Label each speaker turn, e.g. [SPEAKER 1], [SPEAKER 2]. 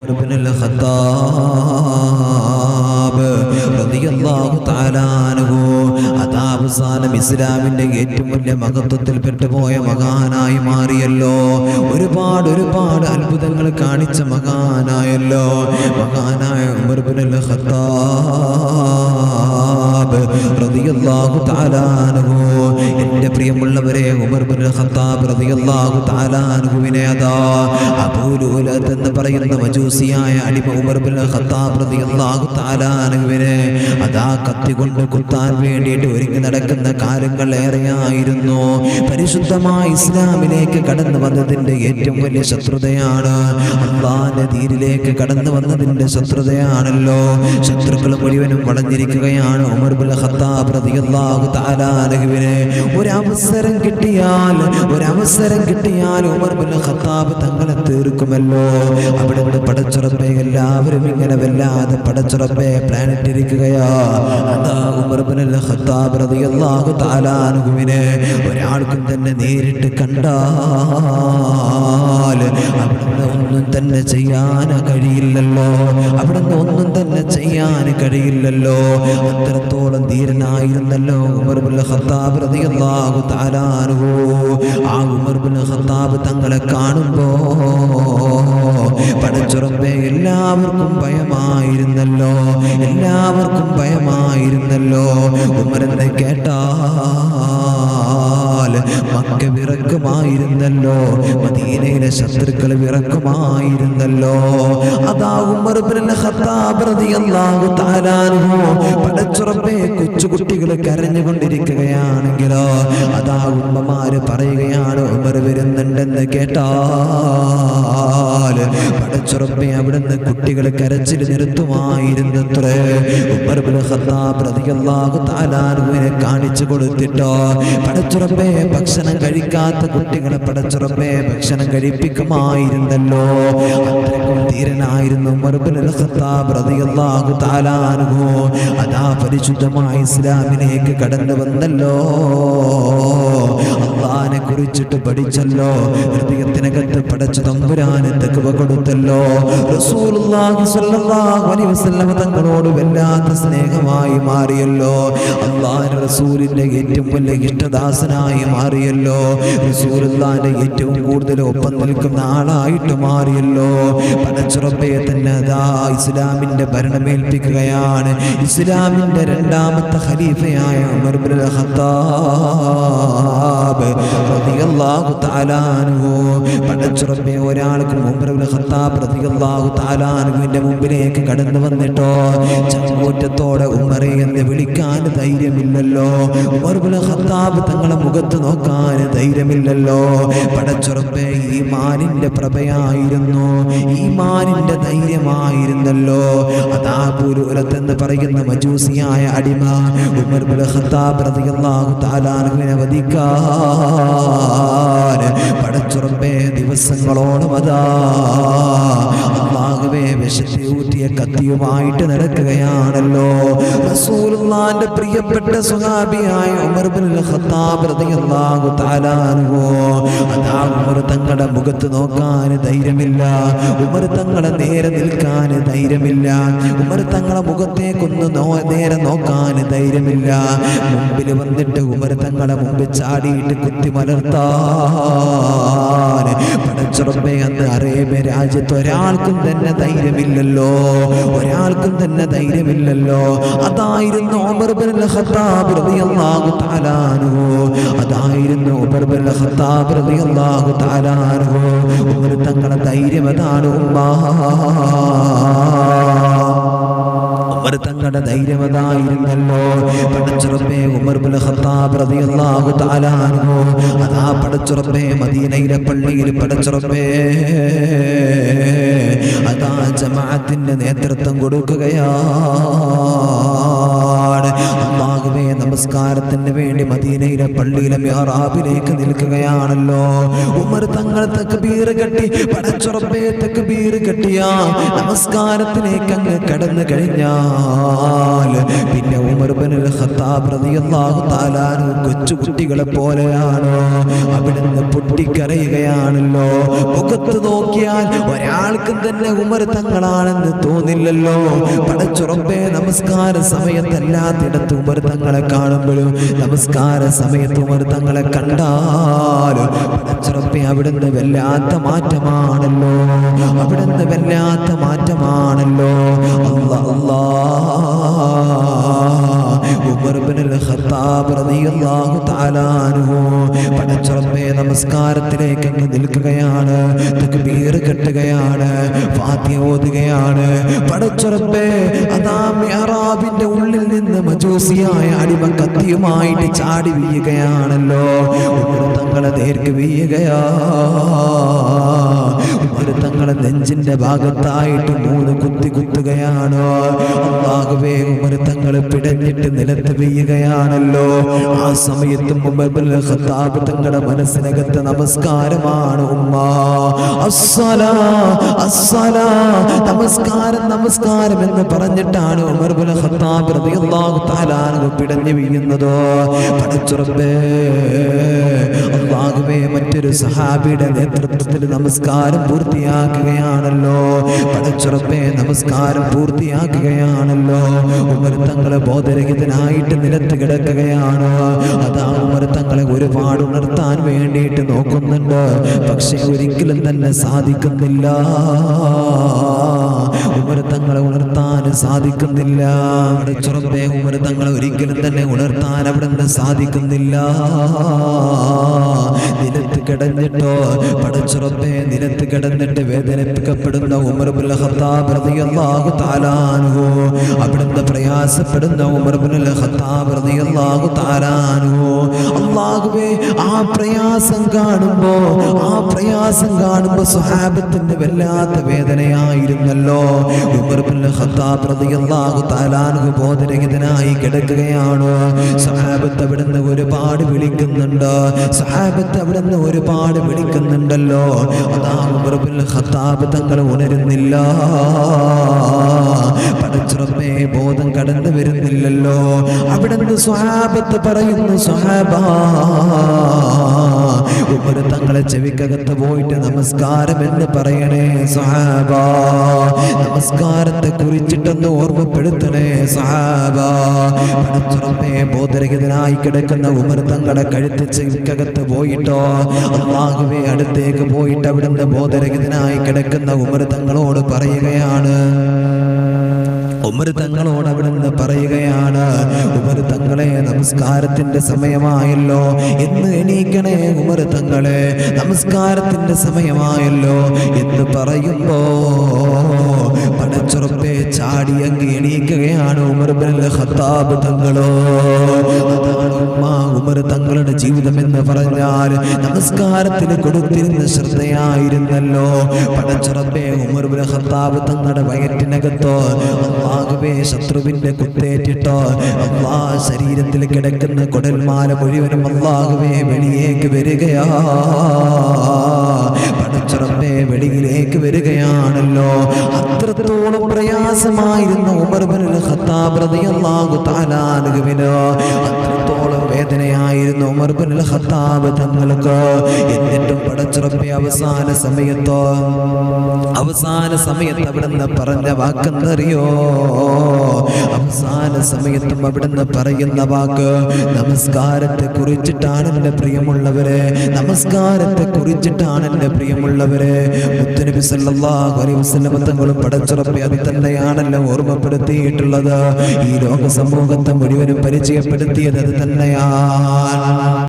[SPEAKER 1] ഇബ്നുൽ Khattab റളിയല്ലാഹു തആല അൻഹു അവസാനം ഇസ്ലാമിന്റെ ഏറ്റവും വലിയ മഹത്വത്തിൽ പെട്ടുപോയ മഹാനായി മാറിയല്ലോ. ഒരുപാട് അത്ഭുതങ്ങൾ കാണിച്ച മഹാനായല്ലോ മഹാനായ ഉമർ ഇബ്നുൽ ഖത്താബ് റളിയല്ലാഹു തആല അൻഹു. എൻ്റെ പ്രിയമുള്ളവരെ, ഉമർ ഇബ്നുൽ ഖത്താബ് റളിയല്ലാഹു തആല അൻഹുവിനെ അതാ അബൂ ലുഅലത്ത് എന്ന് പറയുന്ന മജൂസിയായ അടിമ ഉമർ ഇബ്നുൽ ഖത്താബ് റളിയല്ലാഹു തആല അൻഹുവിനെ അതാ കത്തി കൊണ്ട് കുത്താൻ വേണ്ടിയിട്ട് ഒരുങ്ങി നടക്കുന്ന കാലങ്ങൾ ഏറെയായിരുന്നു. പരിശുദ്ധമായ ഇസ്ലാമിലേക്ക് കടന്നു വന്നതിൻ്റെ ഏറ്റവും വലിയ ശത്രുതയാണ് അല്ലാഹുവിന്റെ ദീനിലേക്ക് കടന്നു വന്നതിൻ്റെ ശത്രുതയാണല്ലോ. ശത്രുക്കൾ മുഴുവനും വളഞ്ഞിരിക്കുകയാണ് ഉമർ ഇബ്നുൽ ഖത്താബ് റളിയല്ലാഹു തആല അൻഹുവിനെ. ഒരവസരം കിട്ടിയാൽ ഉമർ ഇബ്നുൽ ഖത്താബ് തങ്ങളെ തീർക്കുമല്ലോ. അവിടെ പടച്ചുറപ്പെ എല്ലാവരും ഇങ്ങനെ വല്ലാതെ പടച്ചുറപ്പെ പ്ലാനിട്ടിരിക്കുകയാ. അതാ ഉമർ ഇബ്നുൽ ഖത്താബ് റളിയല്ലാഹു തആല അൻഹുവിനെ ഒരാൾക്കും തന്നെ നേരിട്ട് കണ്ടാൽ അവിടുന്ന് ഒന്നും തന്നെ ചെയ്യാൻ കഴിയില്ലല്ലോ. അത്രത്തോളം ധീരനായിരുന്നല്ലോ ഉമർ ഇബ്നുൽ ഖത്താബ് റളിയല്ലാഹു തആല അൻഹു. ആ ഉമർ ഇബ്നുൽ ഖത്താബ് തങ്ങളെ കാണുമ്പോൾ പടച്ചുറപ്പെ എല്ലാവർക്കും ഭയമായിരുന്നല്ലോ. ഉമറിനെ കേട്ടാൽ മക്ക വിറക്കുമായിരുന്നല്ലോ, മദീനയിലെ ശത്രുക്കൾ വിറക്കുമായിരുന്നല്ലോ. അതാ ഉമർ ഇബ്നുൽ ഖത്താബ് റളിയല്ലാഹു തആല അൻഹു പടച്ചുറപ്പെ കൊച്ചുകുട്ടികൾ കരഞ്ഞുകൊണ്ടിരിക്കുകയാണെങ്കിലോ അതാ ഉമ്മമാര് പറയുകയാണ് ഉമർ വരുന്നുണ്ടെന്ന് കേട്ടാൽ പടച്ചുറപ്പെ അവിടുന്ന് കുട്ടികൾ കരച്ചിൽ നിർത്തുമായിരുന്നത്രേ. ഉമർ ഇബ്നുൽ ഖത്താബ് റളിയല്ലാഹു തആല അൻഹുവിനെ കാണിച്ചു കൊടുത്തിട്ടോ പടച്ചുറപ്പെ ഭക്ഷണം കഴിക്കാത്ത കുട്ടികളെ പടച്ചുറപ്പെ ഭക്ഷണം കഴിപ്പിക്കുമായിരുന്നല്ലോ. അത്രക്കും ധീരനായിരുന്നു ഉമർ ഇബ്നുൽ ഖത്താബ് റളിയല്ലാഹു തആല അൻഹു. അതാ പരിശുദ്ധമായ ഇസ്ലാമിലേക്ക് കടന്നു വന്നല്ലോ. അല്ലാഹുവിനെ കുറിച്ചിട്ട് പഠിച്ചല്ലോ. ഹൃദയത്തിനകത്ത് പടച്ച തമ്പുരാന് തഖ്വ കൊടുത്തല്ലോ. റസൂലുള്ളാഹി സ്വല്ലല്ലാഹു അലൈഹി വസല്ലം തങ്ങളോട് വല്ലാത്ത സ്നേഹമായി മാറിയല്ലോ. അല്ലാഹുവിന്റെ റസൂലിന്റെ ഏറ്റവും വലിയ ഇഷ്ടദാസനായി മാറിയല്ലോ. റസൂലുള്ളാഹിന്റെ ഏറ്റവും കൂടുതൽ ഒപ്പം നിൽക്കുന്ന ആളായിട്ട് മാറിയല്ലോ. പടച്ചുറപ്പെ തന്നെ അതാ ഇസ്ലാമിന്റെ ഭരണമേൽപ്പിക്കുകയാണ്. ഇസ്ലാമിന്റെ രണ്ടാമത്തെ ഖലീഫയായ ഉമർ ഇബ്നുൽ ഖത്താബ് റളിയല്ലാഹു തആല അൻഹു. പടച്ചുറപ്പെ ഒരാൾക്കും ഉമർ ഇബ്നുൽ ഖത്താബ് റളിയല്ലാഹു തആല അൻഹുവിന്റെ മുമ്പിലേക്ക് കടന്നു വന്നിട്ടോ ചങ്കൂറ്റത്തോടെ ഉമറെ എന്ന് വിളിക്കാൻ ധൈര്യമില്ലല്ലോ. ഉമർ ഇബ്നുൽ ഖത്താബ് തങ്ങളെ മുഖത്ത് നോക്കാൻ ധൈര്യമില്ലല്ലോ. പടച്ചുറപ്പെ ഈമാനിന്റെ പ്രഭയായിരുന്നു, ഈമാനിന്റെ ധൈര്യമായിരുന്നല്ലോ. അതാ അബൂ ലുഅലത്ത് എന്ന് പറയുന്ന മജൂസിയായ അടിമ ഉമർ ഇബ്നുൽ ഖത്താബ് റളിയല്ലാഹു തആല അൻഹുവിനെ വധിക്കാൻ പടച്ചുറപ്പെ ദിവസങ്ങളോളം അതാ അല്ലാഹുവേ വിശത്തി ഊറ്റിയ കത്തിയുമായിട്ട് നടക്കുകയാണല്ലോ. റസൂലുള്ളാഹിന്റെ പ്രിയപ്പെട്ട സ്വഹാബിയായ ഉമർ ഇബ്നുൽ ഖത്താബ് റളിയല്ലാഹു തആല അൻഹു. അതാ ഉമർ തങ്ങളുടെ മുഖത്ത് നോക്കാൻ ധൈര്യമില്ല, ഉമർ തങ്ങളെ നേരെ നിൽക്കാൻ ധൈര്യമില്ല, ഉമർ തങ്ങളെ മുഖത്തേക്കൊന്ന് നേരെ നോക്കാൻ ധൈര്യമില്ല. മുമ്പിൽ വന്നിട്ട് ഉമർ തങ്ങളെ മുമ്പിൽ ചാടിയിട്ട് കുത്തി മലർത്താൻ പടച്ചുറപ്പെ അന്ന് അറേബ്യ രാജ്യത്ത് ഒരാൾക്കും തന്നെ ധൈര്യമില്ലല്ലോ. അതായിരുന്നു ഉമർ ഇബ്നുൽ ഖത്താബ് റളിയല്ലാഹു തആല അൻഹു. അതായിരുന്നു ഉമർ ഇബ്നുൽ ഖത്താബ് റളിയല്ലാഹു തആല അൻഹു. ഉമർ തങ്ങളെ ധൈര്യം അതാണ് ഉമർ തങ്ങളുടെ ധൈര്യമതായിരുന്നല്ലോ. പടച്ചുറപ്പെ ഉമർ ഇബ്നുൽ ഖത്താബ് റളിയല്ലാഹു തആല അൻഹു അതാ പടച്ചുറപ്പെ മദീനയിലെ പള്ളിയിൽ പടച്ചുറപ്പെ അതാ ജമാഅത്തിന്റെ നേതൃത്വം കൊടുക്കുകയാണ്. അല്ലാഹുവേ നമസ്കാരത്തിന് വേണ്ടി മദീനയിലെ പള്ളിയിലെ മിഹ്റാബിലേക്ക് നിൽക്കുകയാണല്ലോ. ഉമർ തങ്ങൾ തക്ബീർ കെട്ടി, പടച്ചുറപ്പേ തക്ബീർ കെട്ടിയ നമസ്കാരത്തിലേക്ക് അങ്ങ് കടന്നു കഴിഞ്ഞാൽ പിന്നെ ഉമർ ഇബ്നുൽ ഖത്താബ് റളിയല്ലാഹു തആല കൊച്ചു കുട്ടികളെ പോലെയാണ്. അവിടുന്ന് പൊട്ടിക്കരയുകയാണല്ലോ. മുഖത്ത് നോക്കിയാൽ ഒരാൾക്കും തന്നെ ഉമർ തങ്ങളാണെന്ന് തോന്നില്ലല്ലോ. പടച്ചുറപ്പേ നമസ്കാര സമയത്തല്ലാത്തിടത്ത് ഉമർ തങ്ങളെ കാണുമ്പോഴും നമസ്കാര സമയത്ത് ഉമർ തങ്ങളെ കണ്ടാൽ പടച്ചുറപ്പേ അവിടുന്ന് വല്ലാത്ത മാറ്റമാണല്ലോ. അവിടുന്ന് വല്ലാത്ത മാറ്റമാണല്ലോ. ഉമർ ഇബ്നുൽ ഖത്താബ് റളിയല്ലാഹു തആല അൻഹു പടച്ചുറപ്പേ നമസ്കാരത്തിലേക്ക് അങ്ങ് നിൽക്കുകയാണ്, തക്ബീർ കെട്ടുകയാണ്, ഫാത്തിഹ ഓതുകയാണ്. പടച്ചുറപ്പേ അതാ മിഹ്റാബിന്റെ ഉള്ളിൽ നിന്ന് മജൂസിയായ അടിമ കത്തിയുമായിട്ട് ചാടി വീഴുകയാണല്ലോ. ഉമർ തങ്ങളെ നേർക്ക് വീഴുകയാ. ഉമർ തങ്ങളെ നെഞ്ചിന്റെ ഭാഗത്തായിട്ട് 3 കുത്തി കുത്തുകയാണ്. അല്ലാഹുവേ, ഉമർ തങ്ങളെ പിടഞ്ഞിട്ട് നിലത്ത് വീഴുകയാണല്ലോ. ആ സമയത്തും ഉമർ ഇബ്നുൽ ഖത്താബ് തങ്ങളുടെ മനസ്സിനകത്ത് നമസ്കാരമാണ്. ഉമ്മ അസ്സലാ അസ്സലാ, നമസ്കാരം നമസ്കാരം എന്ന് പറഞ്ഞിട്ടാണ് ഉമർ ഇബ്നുൽ ഖത്താബ് റളിയല്ലാഹു തആല അൻഹു പിടഞ്ഞു വീഴുന്നത്. പടച്ചുറപ്പേ അല്ലാഹുവേ, മറ്റൊരു സഹാബിയുടെ നേതൃത്വത്തിൽ നമസ്കാരം പൂർത്തിയാക്കുകയാണല്ലോ. പടച്ചുറപ്പേ നമസ്കാരം പൂർത്തിയാക്കുകയാണല്ലോ. ഉമർ തങ്ങളെ ബോധരഹിതനായിട്ട് നിലത്ത് കിടക്കുകയാണ്. അതാ ഉമർ തങ്ങളെ ഒരുപാട് ഉണർത്താൻ വേണ്ടിയിട്ട് നോക്കുന്നുണ്ട്, പക്ഷെ ഒരിക്കലും തന്നെ സാധിക്കുന്നില്ല. ഉമർ തങ്ങളെ ഉണർത്താൻ സാധിക്കുന്നില്ല. പടച്ചുറപ്പേ ഉമർ തങ്ങളെ ഒരിക്കലും തന്നെ ഉണർത്താൻ അവിടുന്ന് സാധിക്കുന്നില്ല. നിലത്ത് കിടന്നിട്ടോ പടച്ചുറപ്പേ നിലത്ത് കിടന്നിട്ട് വേദനിപ്പിക്കപ്പെടുന്ന ഉമർ ഇബ്നുൽ ഖത്താബ് റളിയല്ലാഹു തആല അൻഹു, അവിടുന്ന് പ്രയാസപ്പെടുന്ന ഉമർ ഇബ്നുൽ ഖത്താബ് റളിയല്ലാഹു തആല അൻഹു, അല്ലാഹുവേ ആ പ്രയാസം കാണുമ്പോ സ്വഹാബത്തിന് വല്ലാത്ത വേദനയായിരുന്നല്ലോ. ഉമർ ഇബ്നുൽ ഖത്താബ് റളിയല്ലാഹു തആല അൻഹു ബോധരഹിതനായി കിടക്കുകയാണ്. സ്വഹാബത്ത് അവിടുന്ന് ഒരുപാട് വിളിക്കുന്നുണ്ട്, സ്വഹാബത്ത് അവിടുന്ന് ഒരുപാട് വിളിക്കുന്നുണ്ടല്ലോ. അതാ ഉമർ ഇബ്നുൽ ഖത്താബ് തങ്ങൾ ഉണരുന്നില്ല. പടച്ചുറപ്പേ ബോധം കടന്നു വരുന്നില്ലല്ലോ. അവിടുന്ന് സ്വഹാബത്ത് പറയുന്നു, സ്വഹാബാ ഉമർ തങ്ങളെ ചെവിക്കകത്ത് പോയിട്ട് നമസ്കാരം എന്ന് പറയണേ സ്വഹാബാ, നമസ്കാരത്തെ കുറിച്ചിട്ടൊന്ന് ഓർമ്മപ്പെടുത്തണേ സ്വഹാബാ. പടച്ചുറപ്പേ ബോധരഹിതനായി കിടക്കുന്ന ഉമർ തങ്ങളെ കഴുത്ത് ചെവിക്കകത്ത് പോയിട്ടോ അല്ലാഹുവേ അടുത്തേക്ക് പോയിട്ട് അവിടുന്ന് ബോധരഹിതനായി കിടക്കുന്ന ഉമർ തങ്ങളോട് പറയുകയാണ്, ഉമർ തങ്ങളോട് അവിടുന്ന് പറയുകയാണ്, ഉമർ തങ്ങളെ നമസ്കാരത്തിന്റെ സമയമായല്ലോ, എന്ന് എണീക്കണേ ഉമർ തങ്ങളെ, നമസ്കാരത്തിന്റെ സമയമായല്ലോ എന്ന് പറയുമ്പോ പടച്ചുറപ്പേ ചാടി അങ്ങ് എണീക്കുകയാണ് ഉമർ ഇബ്നുൽ ഖത്താബ് തങ്ങളോ. അതാണ് ഉമർ തങ്ങളുടെ ജീവിതം എന്ന് പറഞ്ഞാൽ നമസ്കാരത്തിന് കൊടുത്തിരുന്ന ശ്രദ്ധയായിരുന്നല്ലോ. പടച്ചുറപ്പേ ഉമർ ഇബ്നുൽ ഖത്താബ് തങ്ങളുടെ വയറ്റിനകത്തോ അല്ലാഹുവേ ശത്രുവിന്റെ കുത്തേറ്റിട്ടോ ശരീരത്തിൽ കിടക്കുന്ന കുടൽമാല മുഴുവനും അല്ലാഹുവേ വെളിയേക്ക് വരികയാ. പടച്ചുറപ്പേ വെളിയിലേക്ക് വരികയാണല്ലോ. അത്രത്തോളം പ്രയാസമായിരുന്നു ഉമർ ഇബ്നുൽ ഖത്താബ് റളിയല്ലാഹു തആല അൻഹുവിന്, അത്രത്തോളം വേദനയായിരുന്നു ഉമർ ഇബ്നുൽ ഖത്താബ് തങ്ങൾക്ക്. എന്നിട്ടും പടച്ചുറപ്പേ അവസാന സമയത്ത് അവിടുന്ന് പറഞ്ഞ വാക്കെന്നറിയോ? അവസാന സമയത്തും അവിടുന്ന് പറയുന്ന വാക്ക് നമസ്കാരത്തെ കുറിച്ചിട്ടാണ് എൻ്റെ പ്രിയമുള്ളവരെ, നമസ്കാരത്തെ കുറിച്ചിട്ടാണ് എൻ്റെ പ്രിയമുള്ളവരെ. മുത്തുനബി സല്ലല്ലാഹു അലൈഹി വസല്ലം തങ്ങളും പടച്ചുറപ്പേ അത് തന്നെയാണല്ലോ ഓർമ്മപ്പെടുത്തിയിട്ടുള്ളത്. ഈ ലോക സമൂഹത്തെ മുഴുവനും പരിചയപ്പെടുത്തിയത് അത് തന്നെയാണ്.